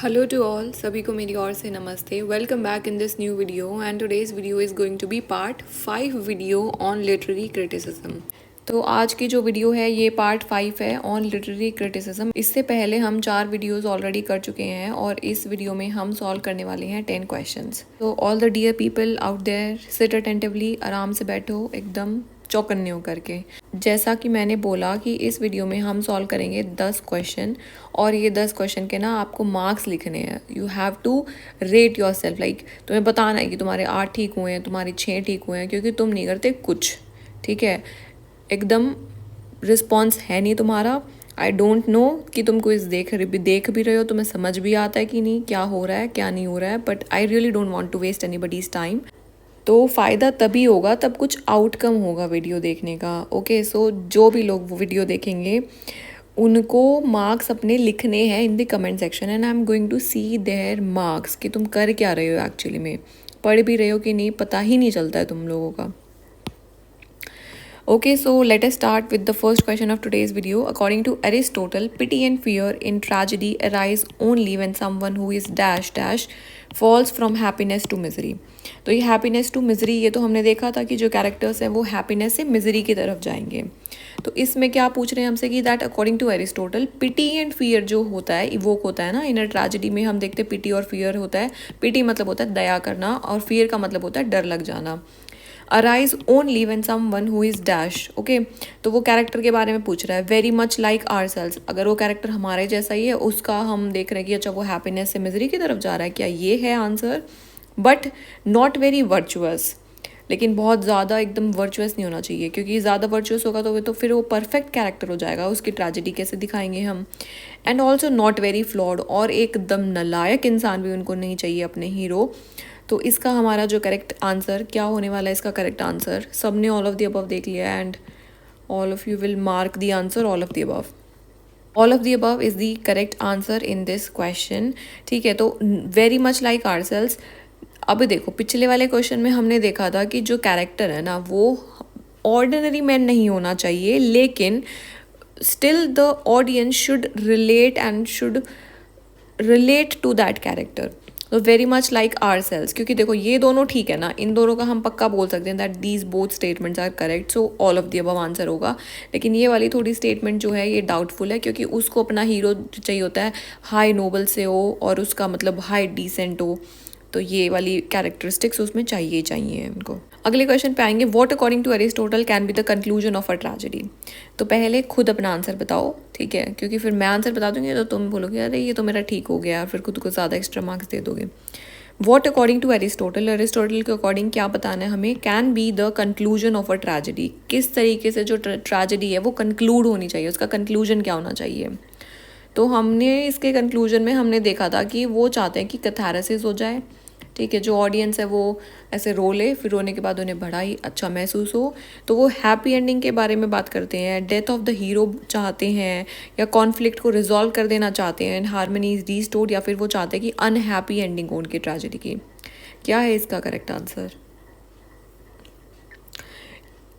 Hello to all, सभी को मेरी ओर से नमस्ते। Welcome back in this new video and today's video is going to be part 5 video on literary criticism. तो आज की जो वीडियो है ये पार्ट 5 है ऑन लिटरेरी क्रिटिसिज्म। इससे पहले हम 4 वीडियोस ऑलरेडी कर चुके हैं और इस वीडियो में हम सॉल्व करने वाले हैं 10 क्वेश्चंस। तो all the dear people out there, sit attentively, आराम से बैठो एकदम चौकन्ने होकर के। जैसा कि मैंने बोला कि इस वीडियो में हम सॉल्व करेंगे 10 क्वेश्चन और ये 10 क्वेश्चन के ना आपको मार्क्स लिखने हैं। You have to rate yourself, like तुम्हें बताना है कि तुम्हारे 8 ठीक हुए हैं, तुम्हारे 6 ठीक हुए हैं, क्योंकि तुम नहीं करते कुछ। ठीक है, एकदम रिस्पॉन्स है नहीं तुम्हारा। आई डोंट नो कि तुम क्विज देख भी रहे हो, तुम्हें समझ भी आता है कि नहीं, क्या हो रहा है क्या नहीं हो रहा है, but I really don't want to waste anybody's time. तो फ़ायदा तभी होगा तब कुछ आउटकम होगा वीडियो देखने का। ओके, सो जो भी लोग वो वीडियो देखेंगे उनको मार्क्स अपने लिखने हैं in the comment section and I am going to see their marks कि तुम कर क्या रहे हो, एक्चुअली में पढ़ भी रहे हो कि नहीं पता ही नहीं चलता है तुम लोगों का। Okay, so let us start with the first question of today's video. According to Aristotle, pity and fear in tragedy arise only when someone who is dash dash falls from happiness to misery. तो ये happiness to misery ये तो हमने देखा था कि जो characters हैं वो happiness से misery की तरफ जाएंगे। तो इसमें क्या पूछ रहे हैं हमसे कि that according to Aristotle, pity and fear जो होता है evoke होता है ना इन ट्रेजेडी में, हम देखते हैं pity और fear होता है। pity मतलब होता है दया करना और fear का मतलब होता है डर लग जाना। Arise only when someone who is dash. Okay, तो वो कैरेक्टर के बारे में पूछ रहा है। Very much like our sales, अगर वो कैरेक्टर हमारे जैसा ही है उसका हम देख रहे हैं कि अच्छा वो हैप्पीनेस से मिजरी की तरफ जा रहा है, क्या ये है answer. But not very virtuous, लेकिन बहुत ज़्यादा एकदम वर्चुअस नहीं होना चाहिए, क्योंकि ज़्यादा वर्चुअस होगा तो फिर वो परफेक्ट कैरेक्टर हो जाएगा, उसकी ट्रेजेडी कैसे दिखाएंगे हम। And also not very flawed, और एकदम नालायक इंसान भी उनको नहीं चाहिए अपने हीरो। तो इसका हमारा जो करेक्ट आंसर क्या होने वाला है, इसका करेक्ट आंसर सबने ऑल ऑफ द अबव देख लिया and all of you will mark the answer all of the above. All of the above is the correct answer in this question. ठीक है, तो वेरी मच लाइक आवरसेल्व्स। अब देखो, पिछले वाले question में हमने देखा था कि जो कैरेक्टर है ना वो ऑर्डिनरी मैन नहीं होना चाहिए, लेकिन still the audience should relate to that character. तो very much like our sales, क्योंकि देखो ये दोनों ठीक है ना, इन दोनों का हम पक्का बोल सकते हैं that these both statements are correct, so all of the above answer होगा। लेकिन ये वाली थोड़ी स्टेटमेंट जो है ये डाउटफुल है, क्योंकि उसको अपना हीरो चाहिए होता है हाई नोबल से हो और उसका मतलब हाई डिसेंट हो, तो ये वाली कैरेक्टरिस्टिक्स उसमें चाहिए ही चाहिए उनको। अगले क्वेश्चन पे आएंगे, what according to Aristotle can be the conclusion of a tragedy. तो पहले खुद अपना आंसर बताओ, ठीक है, क्योंकि फिर मैं आंसर बता दूंगी तो तुम बोलोगे अरे ये तो मेरा ठीक हो गया, फिर खुद को ज़्यादा एक्स्ट्रा मार्क्स दे दोगे। What according to Aristotle, Aristotle के अकॉर्डिंग क्या बताना है हमें, can be the conclusion of a tragedy, किस तरीके से जो ट्रेजेडी है वो कंक्लूड होनी चाहिए, उसका कंक्लूजन क्या होना चाहिए। तो हमने इसके कंक्लूजन में हमने देखा था कि वो चाहते हैं कि कैथारसिस हो जाए। ठीक है, जो ऑडियंस है वो ऐसे रो ले, फिर रोने के बाद उन्हें बड़ा ही अच्छा महसूस हो, तो वो हैप्पी एंडिंग के बारे में बात करते हैं। डेथ ऑफ द हीरो चाहते हैं, या कॉन्फ्लिक्ट को रिजॉल्व कर देना चाहते हैं, हार्मनी इज रीस्टोर्ड, या फिर वो चाहते हैं कि अनहैप्पी एंडिंग हो उनकी ट्रेजेडी की। क्या है इसका करेक्ट आंसर?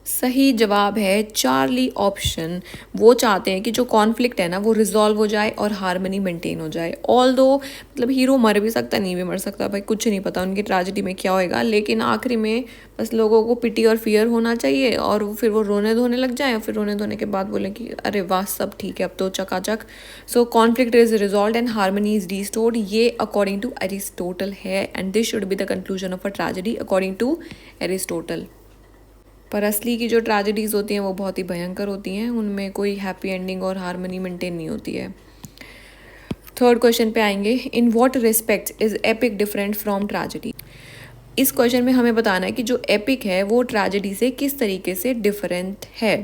सही जवाब है चार्ली ऑप्शन। वो चाहते हैं कि जो कॉन्फ्लिक्ट है ना वो रिजॉल्व हो जाए और हार्मनी मेंटेन हो जाए। ऑल दो मतलब हीरो मर भी सकता, नहीं भी मर सकता, भाई कुछ नहीं पता उनकी ट्रेजेडी में क्या होएगा, लेकिन आखिरी में बस लोगों को पिटी और फियर होना चाहिए और फिर वो रोने धोने लग जाए, और फिर रोने धोने के बाद बोले कि अरे वाह सब ठीक है अब तो चकाचक। So conflict is resolved and harmony is restored, ये अकॉर्डिंग टू एरिस्टोटल है and this should be the conclusion of a tragedy according to Aristotle. पर असली की जो ट्रेजेडीज़ होती हैं वो बहुत ही भयंकर होती हैं, उनमें कोई हैप्पी एंडिंग और हार्मनी मेंटेन नहीं होती है। थर्ड क्वेश्चन पे आएंगे, in what respects is epic different from tragedy. इस क्वेश्चन में हमें बताना है कि जो एपिक है वो ट्रेजेडी से किस तरीके से डिफरेंट है।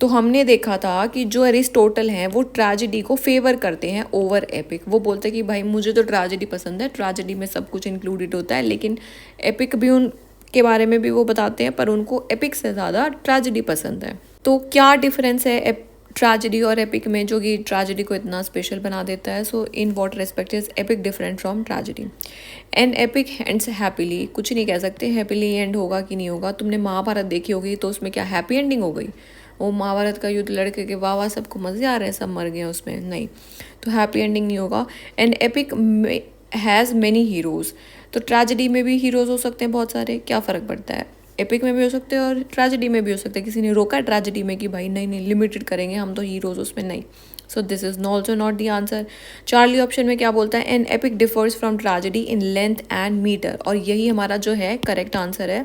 तो हमने देखा था कि जो एरिस्टोटल हैं वो ट्रेजेडी को फेवर करते हैं ओवर एपिक। वो बोलते हैं कि भाई मुझे तो ट्रेजेडी पसंद है, ट्रेजेडी में सब कुछ इंक्लूडेड होता है, लेकिन एपिक भी उन के बारे में भी वो बताते हैं, पर उनको एपिक से ज़्यादा ट्रेजेडी पसंद है। तो क्या डिफरेंस है ट्रेजेडी और एपिक में जो कि ट्रेजेडी को इतना स्पेशल बना देता है। So in what respect is epic different from tragedy. And epic ends happily, कुछ नहीं कह सकते हैप्पीली एंड होगा कि नहीं होगा। तुमने महाभारत देखी होगी तो उसमें क्या हैप्पी एंडिंग हो गई? वो महाभारत का युद्ध लड़के के वाह वाह सबको मज़े आ रहे हैं, सब मर गए उसमें, नहीं। तो हैप्पी एंडिंग नहीं होगा। And epic has many heroes, तो ट्रेजेडी में भी हीरोज़ हो सकते हैं बहुत सारे, क्या फ़र्क पड़ता है, एपिक में भी हो सकते हैं और ट्रेजेडी में भी हो सकते हैं। किसी ने रोका ट्रेजेडी में कि भाई नहीं नहीं लिमिटेड करेंगे हम तो हीरोज़ उसमें, नहीं। So this is also not the answer. Charlie option में क्या बोलता है, an epic differs from tragedy in length and metre, और यही हमारा जो है करेक्ट आंसर है।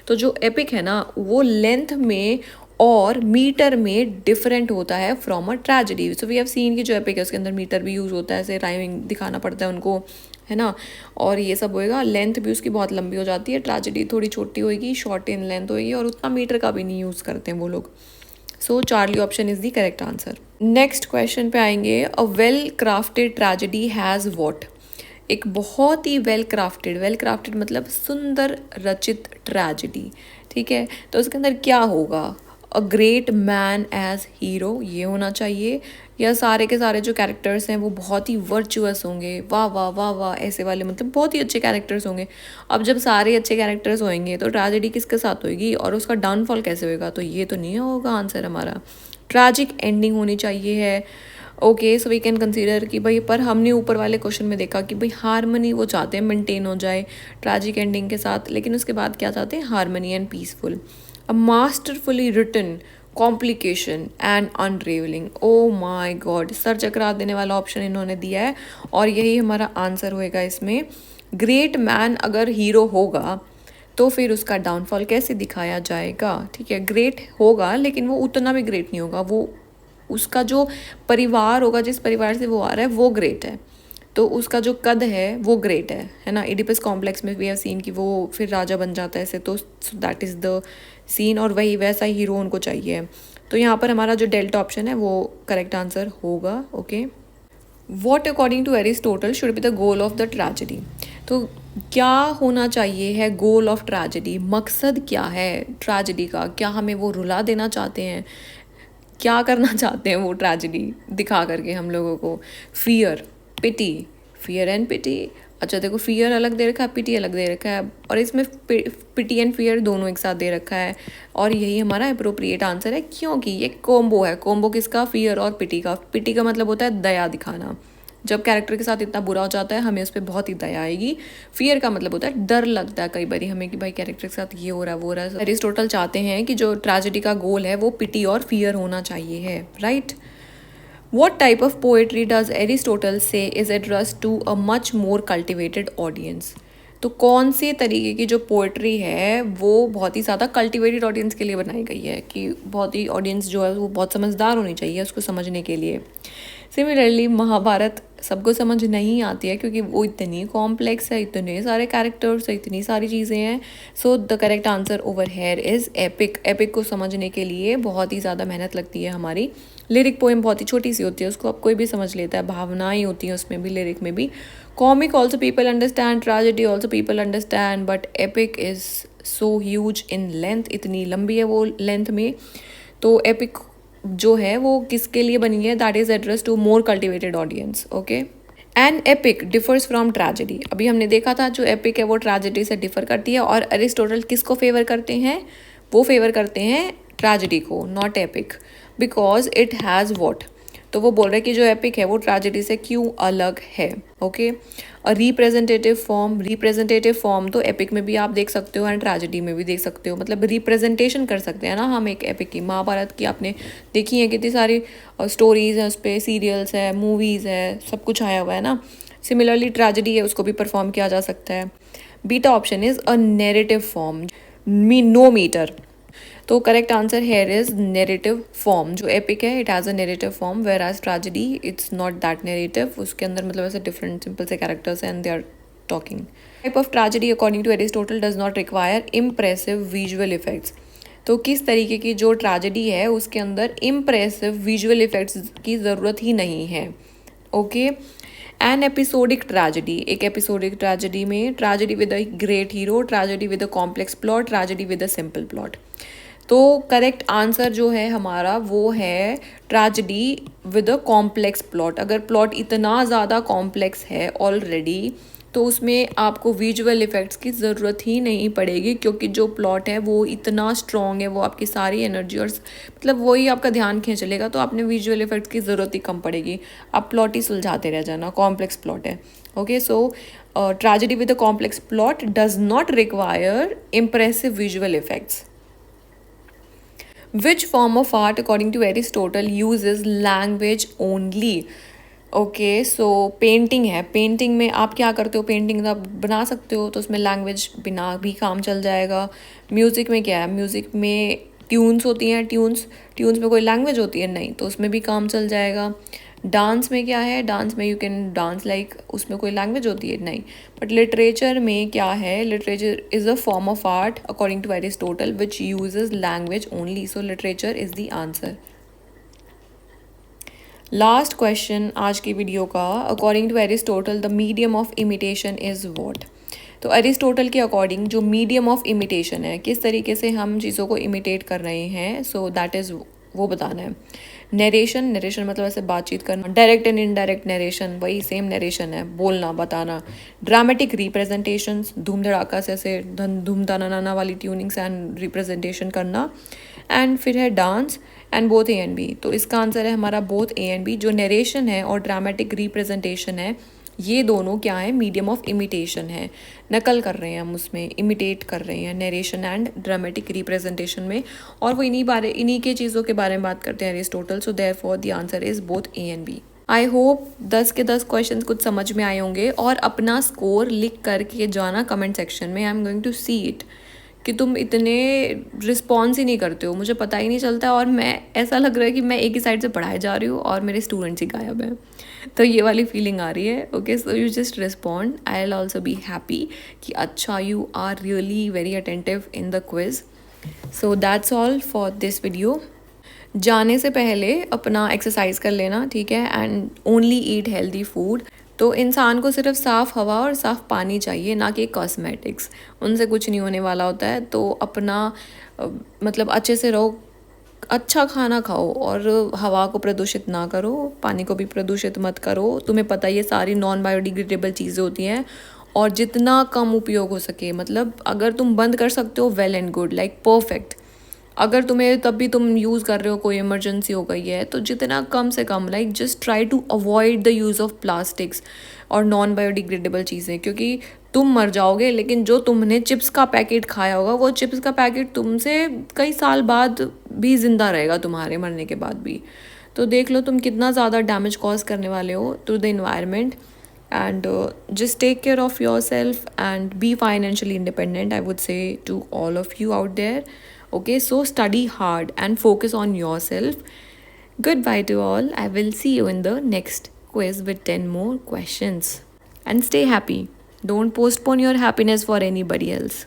तो जो एपिक है ना वो लेंथ में और मीटर में डिफरेंट होता है from a tragedy. So we have seen कि जो एपिक है उसके अंदर मीटर भी यूज़ होता है, ऐसे राइमिंग दिखाना पड़ता है उनको, है ना, और ये सब होएगा। लेंथ भी उसकी बहुत लंबी हो जाती है, ट्रेजेडी थोड़ी छोटी होएगी, शॉर्ट इन लेंथ होएगी, और उतना मीटर का भी नहीं यूज़ करते हैं वो लोग। So Charlie option is the correct answer. Next question पे आएंगे, a well crafted tragedy has what, एक बहुत ही वेल क्राफ्टेड मतलब सुंदर रचित ट्रेजेडी, ठीक है, तो उसके अंदर क्या होगा, a great man as hero ये होना चाहिए, या सारे के सारे जो कैरेक्टर्स हैं वो बहुत ही वर्चुअस होंगे, वाह वाह वाह वाह ऐसे वाले, मतलब बहुत ही अच्छे कैरेक्टर्स होंगे। अब जब सारे अच्छे कैरेक्टर्स होंगे तो ट्रेजेडी किसके साथ होगी और उसका डाउनफॉल कैसे होगा, तो ये तो नहीं होगा आंसर हमारा। ट्रैजिक एंडिंग होनी चाहिए है। Okay, so we can consider कि भाई, पर हमने ऊपर वाले क्वेश्चन में देखा कि भाई हारमनी वो चाहते हैं मेंटेन हो जाए ट्रैजिक एंडिंग के साथ, लेकिन उसके बाद क्या चाहते हैं, harmony and peaceful. A masterfully written complication and unravelling, oh my God, sir चकरा देने वाला ऑप्शन इन्होंने दिया है और यही हमारा आंसर होएगा इसमें। ग्रेट मैन अगर हीरो होगा तो फिर उसका डाउनफॉल कैसे दिखाया जाएगा, ठीक है, ग्रेट होगा लेकिन वो उतना भी ग्रेट नहीं होगा, वो उसका जो परिवार होगा, जिस परिवार से वो आ रहा है वो ग्रेट है, तो उसका जो कद है वो ग्रेट है ना। इडिपस कॉम्प्लेक्स में वी हैव सीन कि वो फिर राजा बन जाता है ऐसे, तो दैट इज़ द सीन, और वही वैसा ही हीरो उनको चाहिए। तो यहाँ पर हमारा जो डेल्टा ऑप्शन है वो करेक्ट आंसर होगा। Okay, what according to Aristotle should be the goal of the tragedy, तो क्या होना चाहिए है गोल ऑफ ट्रेजेडी, मकसद क्या है ट्रेजेडी का, क्या हमें वो रुला देना चाहते हैं, क्या करना चाहते हैं वो ट्रेजेडी दिखा करके हम लोगों को, फियर पिटी, फियर एंड पिटी, अच्छा देखो फियर अलग दे रखा है, पिटी अलग दे रखा है, और इसमें पिटी एंड फियर दोनों एक साथ दे रखा है, और यही हमारा अप्रोप्रिएट आंसर है क्योंकि ये कॉम्बो है। कॉम्बो किसका, फियर और पिटी का। पिटी का मतलब होता है दया दिखाना, जब कैरेक्टर के साथ इतना बुरा हो जाता है हमें उस पर बहुत ही दया आएगी। फियर का मतलब होता है डर लगता है कई बार हमें कि भाई कैरेक्टर के साथ ये हो रहा है वो हो रहा है। एरिस्टोटल चाहते हैं कि जो ट्रेजेडी का गोल है वो पिटी और फियर होना चाहिए है, right. What type of poetry does Aristotle say is addressed to a much more cultivated audience? तो कौन से तरीके की जो पोइट्री है वो बहुत ही ज़्यादा कल्टिवेटेड ऑडियंस के लिए बनाई गई है, कि बहुत ही ऑडियंस जो है वो बहुत समझदार होनी चाहिए उसको समझने के लिए। सिमिलरली महाभारत सबको समझ नहीं आती है क्योंकि वो इतनी कॉम्प्लेक्स है, इतने सारे कैरेक्टर्स है, इतनी सारी चीज़ें हैं। So the correct answer over here is epic. Epic को समझने के लिए बहुत ही ज़्यादा मेहनत लगती है हमारी। लिरिक पोएम बहुत ही छोटी सी होती है, उसको अब कोई भी समझ लेता है, भावनाएं होती हैं उसमें भी, लिरिक में भी। Comic also people understand, tragedy also people understand, but epic is so huge in length, इतनी लंबी है वो लेंथ में। तो एपिक जो है वो किसके लिए बनी है, that is address to more cultivated audience. Okay, an epic differs from tragedy, अभी हमने देखा था जो एपिक है वो ट्रेजेडी से डिफर करती है, और अरिस्टोटल किसको फेवर करते हैं, वो फेवर करते हैं ट्रेजेडी को, not epic, because it has what, तो वो बोल रहे हैं कि जो एपिक है वो ट्रेजेडी से क्यों अलग है। ओके, और रिप्रेजेंटेटिव फॉर्म तो एपिक में भी आप देख सकते हो एंड ट्रेजेडी में भी देख सकते हो, मतलब रिप्रेजेंटेशन कर सकते हैं ना हम एक एपिक की। महाभारत की आपने देखी है कितनी सारी स्टोरीज हैं, उस पर सीरियल्स है, मूवीज़ है, सब कुछ आया हुआ है ना। सिमिलरली ट्रेजेडी है उसको भी परफॉर्म किया जा सकता है। Beta option is a narrative form, no metre, तो correct answer here is narrative form. जो एपिक है it has a narrative form, whereas tragedy it's not that narrative, उसके अंदर मतलब ऐसे डिफरेंट सिंपल से characters and they are talking. Type of tragedy according to Aristotle does not require impressive visual effects, तो किस तरीके की जो ट्रेजेडी है उसके अंदर इम्प्रेसिव विजुअल इफेक्ट्स की ज़रूरत ही नहीं है। ओके, एन एपिसोडिक ट्रेजेडी, एक एपिसोडिक ट्रेजेडी में tragedy with a great hero, tragedy with a complex plot, tragedy with a simple plot. तो करेक्ट आंसर जो है हमारा वो है tragedy with a complex plot. अगर प्लॉट इतना ज़्यादा कॉम्प्लेक्स है ऑलरेडी तो उसमें आपको विजुअल इफ़ेक्ट्स की ज़रूरत ही नहीं पड़ेगी, क्योंकि जो प्लॉट है वो इतना स्ट्रॉन्ग है, वो आपकी सारी एनर्जी और मतलब वही आपका ध्यान खींच लेगा, तो आपने विजुअल इफ़ेक्ट्स की ज़रूरत ही कम पड़ेगी। आप प्लॉट ही सुलझाते रह जाना, कॉम्प्लेक्स प्लॉट है। Okay, so tragedy with a complex plot does not require impressive visual effects. Which form of art, according to Aristotle, uses language only? Okay, so painting है। Painting में आप क्या करते हो, पेंटिंग आप बना सकते हो, तो उसमें लैंग्वेज बिना भी काम चल जाएगा। म्यूज़िक में क्या है, म्यूज़िक में ट्यून्स होती हैं, ट्यून्स में कोई लैंग्वेज होती है नहीं, तो उसमें भी काम चल जाएगा। डांस में क्या है, डांस में यू कैन डांस लाइक, उसमें कोई लैंग्वेज होती है नहीं। बट लिटरेचर में क्या है, literature is a form of art according to Aristotle which uses language only, so literature is the answer. Last question आज की वीडियो का, according to Aristotle the medium of imitation is what? तो Aristotle के according जो medium of imitation है, किस तरीके से हम चीज़ों को इमिटेट कर रहे हैं, सो दैट इज़ वो बताना है। नरेशन, नरेशन मतलब ऐसे बातचीत करना। डायरेक्ट एंड इनडायरेक्ट नरेशन, वही सेम नरेशन है, बोलना, बताना। ड्रामेटिक रिप्रेजेंटेशंस, धूम धड़ाका से ऐसे धूम नाना वाली ट्यूनिंग्स एंड रिप्रेजेंटेशन करना। एंड फिर है dance and both A and B, तो इसका आंसर है हमारा बोथ ए एंड बी। जो नरेशन है और ड्रामेटिक रिप्रेजेंटेशन है, ये दोनों क्या है, मीडियम ऑफ इमिटेशन है। नकल कर रहे हैं हम, उसमें इमिटेट कर रहे हैं नरेशन एंड ड्रामेटिक रिप्रेजेंटेशन में, और वो इन्हीं के चीज़ों के बारे में बात करते हैं Aristotle. So therefore the answer is both A and B. I hope 10 के 10 क्वेश्चन कुछ समझ में आए होंगे, और अपना स्कोर लिख करके जाना कमेंट सेक्शन में। I am going to see it कि तुम इतने रिस्पॉन्स ही नहीं करते हो, मुझे पता ही नहीं चलता, और मैं ऐसा लग रहा है कि मैं एक ही साइड से पढ़ाए जा रही हूँ और मेरे स्टूडेंट्स ही गायब हैं, तो ये वाली फीलिंग आ रही है। Okay, so you just respond, I will also be happy कि अच्छा you are really very attentive in the quiz. So that's all for this video. जाने से पहले अपना एक्सरसाइज कर लेना, ठीक है, and only eat healthy food. तो इंसान को सिर्फ साफ़ हवा और साफ़ पानी चाहिए, ना कि कॉस्मेटिक्स, उनसे कुछ नहीं होने वाला होता है। तो अपना मतलब अच्छे से रहो, अच्छा खाना खाओ, और हवा को प्रदूषित ना करो, पानी को भी प्रदूषित मत करो। तुम्हें पता है ये सारी नॉन बायोडिग्रेडेबल चीज़ें होती हैं, और जितना कम उपयोग हो सके, मतलब अगर तुम बंद कर सकते हो well and good, like perfect. अगर तुम्हें तब भी तुम यूज़ कर रहे हो, कोई इमरजेंसी हो गई है, तो जितना कम से कम, like just try to avoid the use of plastics और नॉन बायोडिग्रेडेबल चीज़ें, क्योंकि तुम मर जाओगे, लेकिन जो तुमने चिप्स का पैकेट खाया होगा, वो चिप्स का पैकेट तुमसे कई साल बाद भी ज़िंदा रहेगा, तुम्हारे मरने के बाद भी। तो देख लो तुम कितना ज़्यादा डैमेज कॉज करने वाले हो to the environment. and just take care of yourself and be financially independent, I would say to all of you out there. Okay, so study hard and focus on yourself. Goodbye to all. I will see you in the next quiz with 10 more questions. And stay happy. Don't postpone your happiness for anybody else.